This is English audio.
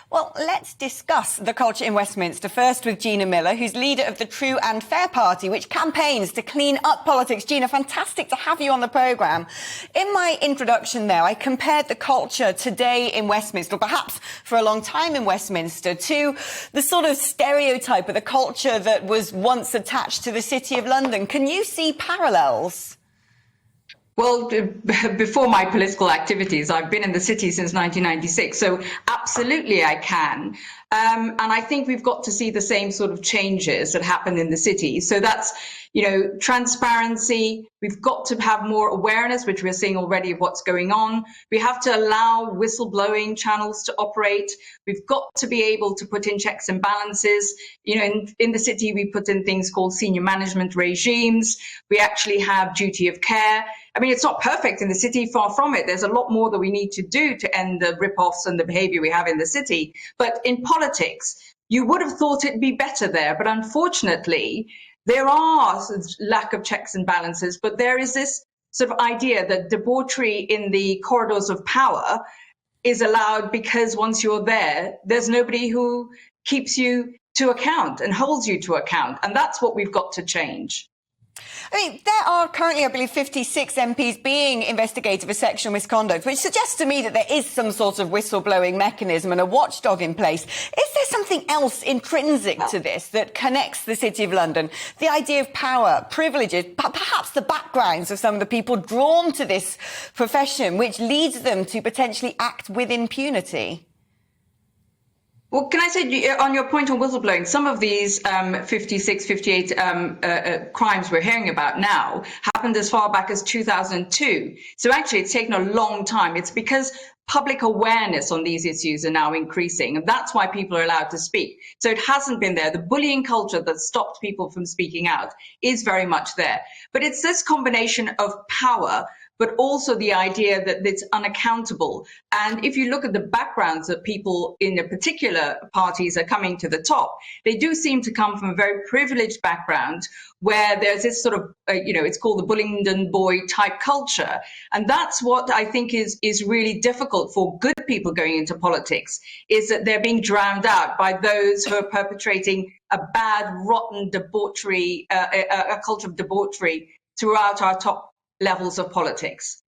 Well, let's discuss the culture in Westminster, first with Gina Miller, who's leader of the True and Fair Party, which campaigns to clean up politics. Gina, fantastic to have you on the programme. In my introduction there, I compared the culture today in Westminster, perhaps for a long time in Westminster, to the sort of stereotype of the culture that was once attached to the City of London. Can you see parallels? Well, before my political activities, I've been in the city since 1996, so absolutely I can. And I think we've got to see the same sort of changes that happen in the city. So that's, transparency. We've got to have more awareness, which we're seeing already of what's going on. We have to allow whistleblowing channels to operate. We've got to be able to put in checks and balances. In the city, we put in things called senior management regimes. We actually have duty of care. I mean, it's not perfect in the city, far from it. There's a lot more that we need to do to end the rip-offs and the behavior we have in the city. But in politics, you would have thought it'd be better there. But unfortunately, there are lack of checks and balances. But there is this sort of idea that debauchery in the corridors of power is allowed because once you're there, there's nobody who keeps you to account and holds you to account. And that's what we've got to change. I mean, there are currently, I believe, 56 MPs being investigated for sexual misconduct, which suggests to me that there is some sort of whistleblowing mechanism and a watchdog in place. Is there something else intrinsic to this that connects the City of London? The idea of power, privileges, perhaps the backgrounds of some of the people drawn to this profession, which leads them to potentially act with impunity? Well, can I say, on your point on whistleblowing, some of these 56, 58 crimes we're hearing about now happened as far back as 2002. So actually, it's taken a long time. It's because public awareness on these issues are now increasing, and that's why people are allowed to speak. So it hasn't been there. The bullying culture that stopped people from speaking out is very much there. But it's this combination of power, but also the idea that it's unaccountable. And if you look at the backgrounds that people in the particular parties are coming to the top, they do seem to come from a very privileged background where there's this sort of, it's called the Bullingdon boy type culture. And that's what I think is really difficult for good people going into politics, is that they're being drowned out by those who are perpetrating a bad, rotten debauchery, a culture of debauchery throughout our top levels of politics.